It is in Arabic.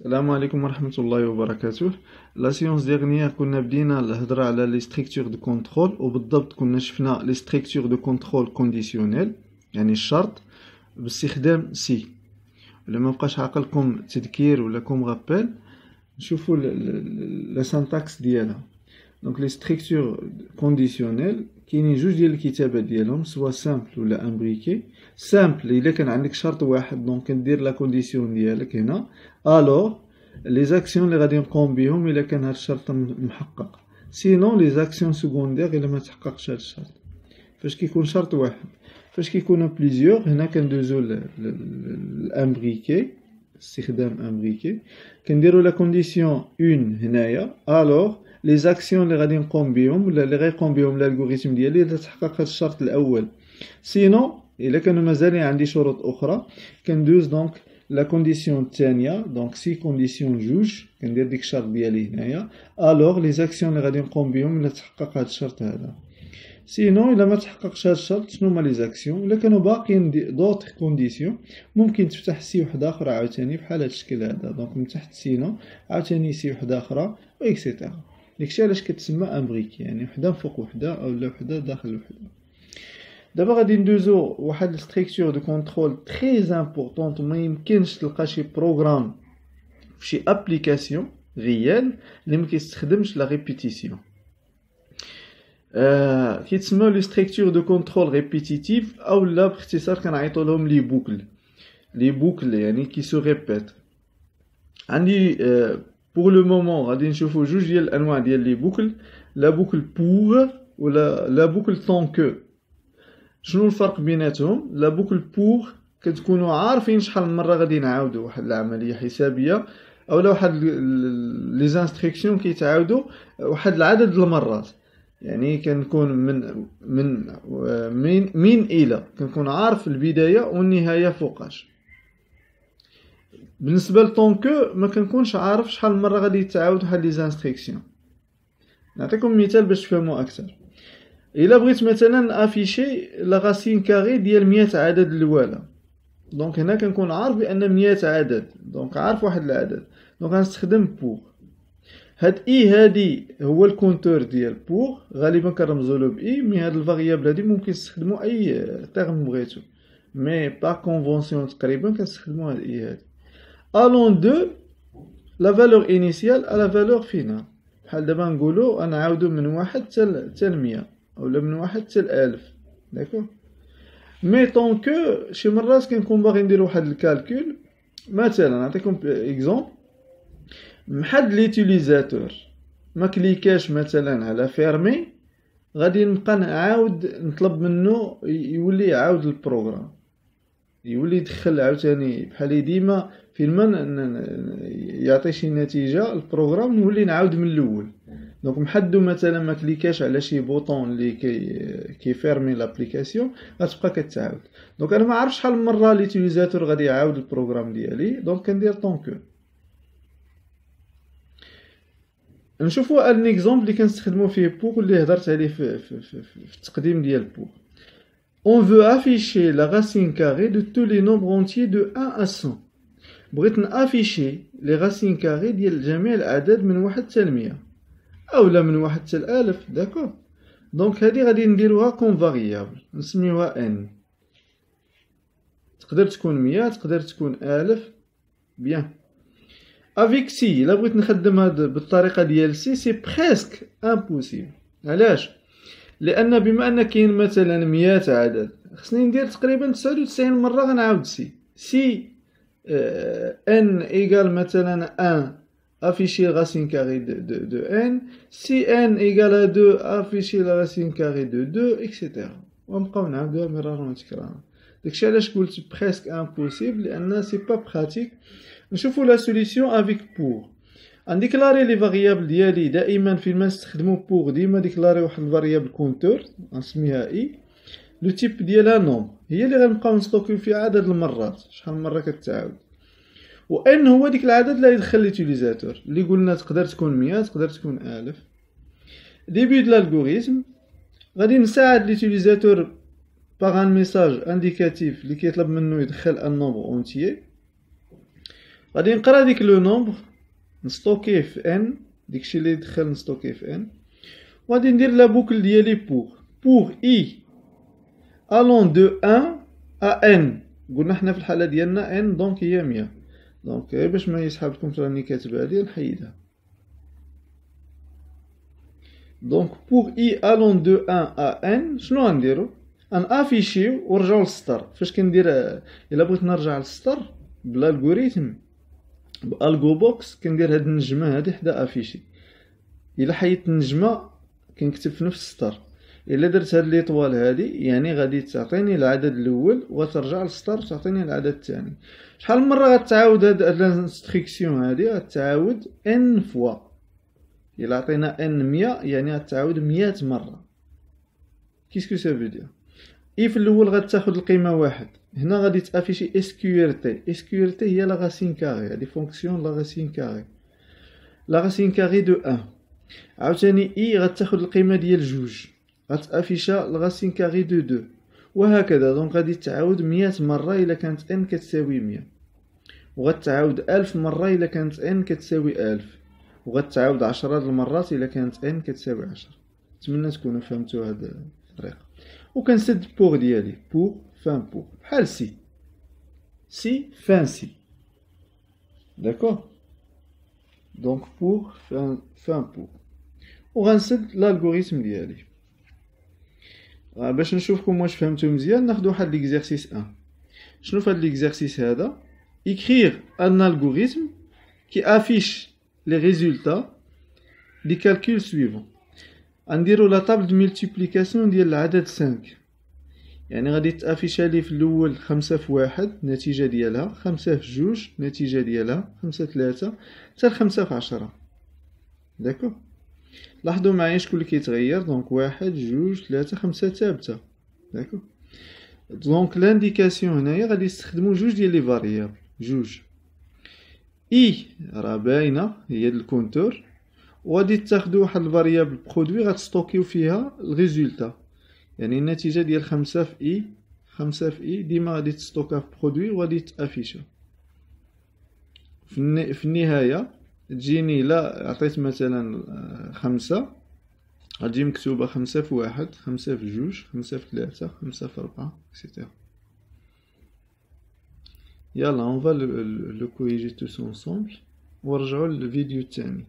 السلام عليكم ورحمة الله وبركاته. لا سيونس ديغنيير كنا بدينا الهضرة على لي ستركتور دو كونترول، وبالضبط كنا شفنا لي ستركتور دو كونترول كونديسيونيل، يعني الشرط باستخدام سي. ولا ما بقاش عقلكم تذكير ولا كوم غابيل، نشوفوا لا سانتاكس ديالها. دونك لي ستركتور كونديسيونيل كاينين جوج ديال الكتابات ديالهم، سوا سامبل ولا امبريكي. سامبل الا كان عندك شرط واحد، دونك كدير لا كونديسيون ديالك هنا، الوغ لي زاكسيون اللي غادي نقوم بهم الا كان هاد الشرط محقق. سينون لي زاكسيون سكوندير الا ما تحققش هاد الشرط. فاش كيكون شرط واحد، فاش كيكونوا بليزيور، هنا كندوزو الامبريكي، استخدام امبريكي، كنديرو لا كونديسيون اون هنايا، الوغ لي زاكسيون اللي غادي نقوم بهم ولا اللي غيقوم بهم الالغوريثم ديالي الا تحقق هاد الشرط الاول. سينون الا كانوا مازالين عندي شروط اخرى، كندوز دونك لا كونديسيون الثانيه، دونك سي كونديسيون جوج، كندير ديك الشرط ديالي هنايا، الوغ لي زاكسيون اللي غادي نقوم بهم الا تحقق هاد الشرط هذا. سينون الا ما تحققش هاد الشرط، شنو هما لي زاكسيون؟ الا كانوا باقيين دوطخ كونديسيون، ممكن تفتح سي وحده اخرى عاوتاني بحال هاد الشكل هذا، دونك من تحت سينون عاوتاني سي وحده اخرى اكسيتيرا. داكشي علاش كتسمى امبريكي، يعني وحده فوق وحده اولا وحده داخل وحده. دابا غادي ندوزو واحد ستركتور دو كونترول تري امبورطونط، ما يمكنش تلقى شي بروغرام في شي ابليكاسيون ريال اللي ما كيستخدمش لا ريبيتيسيون. كيتسموا لي ستركتور دو كونترول ريبيتيتيف، اولا باختصار كنعيطوا لهم لي بوكل يعني كي سو ريبيت. عندي بور لو مومون غادي نشوفوا جوج ديال الانواع ديال لي بوكل، لا بوكل بور ولا لا بوكل طونكو. شنو الفرق بيناتهم؟ لا بوكل بور كتكونوا عارفين شحال من مره غادي نعاودوا واحد العمليه حسابيه، اولا واحد لي انستركسيون كيتعاودوا واحد العدد المرات، يعني كنكون من الى كنكون عارف البدايه والنهايه فوقاش. بالنسبه لطونكو ما كنكونش عارف شحال من مره غادي يتعاود واحد لي انستركسيون. نعطيكم مثال باش تفهموا اكثر. الا بغيت مثلا افيشي لا راسين كاري ديال 100 عدد الاولى، دونك هنا كنكون عارف بان 100 عدد، دونك عارف واحد العدد، دونك غنستخدم بور. هاد اي هادي هو الكونتور ديال بور، غالبا كنرمزوا له باي، مي هاد الفاريابل هادي ممكن تستخدموا اي تيرم بغيتو، مي با كونفونسيون تقريبا كنستخدموا هاد اي هادي. الون دو لا فالور انيسيال ا لا فالور فينال، بحال دابا نقولوا نعاودو من 1 حتى 100 اولا من 1 حتى 1000، داكوغ. مي طونكو شي مرات كنكون باغي ندير واحد الكالكول، مثلا نعطيكم اكزومبل. محد ليوتيليزاتور ما كليكاش مثلا على فيرمي، غادي نبقى نعاود نطلب منه يولي يعاود البروغرام، يولي يدخل عاوتاني بحال ديما فين ما يعطي شي نتيجه البروغرام نولي نعاود من الاول. دونك محدو مثلا ما كليكاش على شي بوطون اللي كيفيرمي لابليكاسيون، غتبقى كتعاود. دونك انا ما عرفتش شحال من مره ليوتيليزاتور غادي يعاود البروغرام ديالي، دونك كندير طونكو. نشوفوا ان اكزومبل اللي كنستخدموا فيه بور، اللي هضرت عليه في التقديم ديال بور. On veut afficher la racine carrée de tous les nombres entiers de 1 à 100. بغيت نافيشي لي راسين كاري ديال جميع الاعداد من 1 حتى 100 اولا من 1 حتى 1000، داكوغ. دونك هذه غادي نديروها كون فاريابل نسميوها ان، تقدر تكون 100 تقدر تكون 1000. بيان افيك سي الا بغيت نخدم هاد بالطريقه ديال سي، سي بريسك امبوسيبل. علاش؟ لان بما ان كاين مثلا 100 عدد، خصني ندير تقريبا 99 مره غنعاود سي n égale مثلا 1 afficher la racine carrée de n, si n égale à 2 afficher la racine carrée de 2 etc. ونبقاو نعاودوها مرارا وتكرارا. داكشي علاش قلت presque impossible، لان سي با براتيك. نشوفوا لا سوليسيون افيك بور. غنديكلاري لي فاريابل ديالي دائما فين ما نستخدموا بور، ديما ديكلاري واحد الفاريابل كونتور نسميها اي، لو تيب ديالها نومبر، هي اللي غنبقاو نستوكيو فيها عدد المرات، شحال من مره كتعاود. و ان هو ديك العدد اللي يدخل ليوتيليزاتور، اللي قلنا تقدر تكون 100 تقدر تكون 1000. ديبي د الالغوريثم غادي نساعد ليوتيليزاتور باغ ان ميساج انديكاتيف اللي كيطلب منه يدخل ان نومبر اونتيي. غادي نقرا ديك لو نومبر نستوكيه في ان، داكشي اللي دخل نستوكيه في ان، وغادي ندير لا بوكل ديالي بور اي الون دو 1 ا ان. قلنا حنا في الحاله ديالنا ان دونك هي 100. دونك باش ما يسحبكمش راني كاتبها لي نحيدها. دونك بور اي الون دو 1 ا ان شنو غنديرو؟ افيشيو ونرجعو للسطر. فاش كندير الا بغيت نرجع للسطر بالالغوريثم بالغو بوكس كندير هاد النجمه هادي حدا افيشي. الا حيدت النجمه كنكتب في نفس السطر. الا درت هاد ليطوال هادي يعني غادي تعطيني العدد الاول وترجع للسطر وتعطيني العدد الثاني. شحال من مره غتعاود هاد الانستركسيون هادي؟ غتعاود ان فوا. الا عطينا ان 100 يعني غتعاود 100 مره. كيسكو سا فو دير؟ اي في الاول غتاخد القيمه واحد، هنا غادي تافيشي اسكيورتي. اسكيورتي هي لا راسين كاري، هادي فونكسيون لا راسين كاري، لا راسين كاري دو 1. عاوتاني اي غتاخد القيمه ديال جوج غتافيشا لا راسين كاري دو 2 وهكذا. دونك غادي تعاود 100 مره الا كانت ان كتساوي 100، وغتعاود 1000 مره الا كانت ان كتساوي 1000، وغتعاود 10 المرات الا كانت ان كتساوي 10. نتمنى تكونوا فهمتوا هاد الطريقه. وكنسد بور ديالي بور فان بور بحال سي فان سي. داكوغ؟ دونك بور فان بور. وغنسد الالغوريثم ديالي. باش نشوفكم واش فهمتوا مزيان ناخذ واحد ليكزارسيس 1. شنو في هاد ليكزارسيس هذا؟ écrire un algorithme qui affiche les résultats des calculs suivants. غنديروا لا طابل دو ملتيبليكاسيون ديال العدد 5. يعني غادي تافيشا لي في الاول 5 في 1 النتيجه ديالها، 5 في 2 النتيجه ديالها، 5 في 3 حتى 5 في 10. داكوغ؟ لاحظوا معايا شكون اللي كيتغير. دونك 1 2 3 5 ثابته. داكوغ؟ دونك لانديكاسيون هنايا غادي نستخدموا جوج ديال لي فاريابل. جوج اي راه باينه هي الكونتور، وغادي تاخذوا واحد الفاريابل برودوي غتستوكيو فيها الريزولتا. يعني النتيجه ديال 5 في اي، 5 في اي ديما غادي تستوكا في برودوي وغادي تافيشا في النهايه. تجيني الا عطيت مثلا 5 غتجي مكتوبه 5 في 1 5 في 2 5 في 3 5 في 4 اكسيتيرا. يلا on va le corriger tous ensemble ونرجعوا للفيديو الثاني.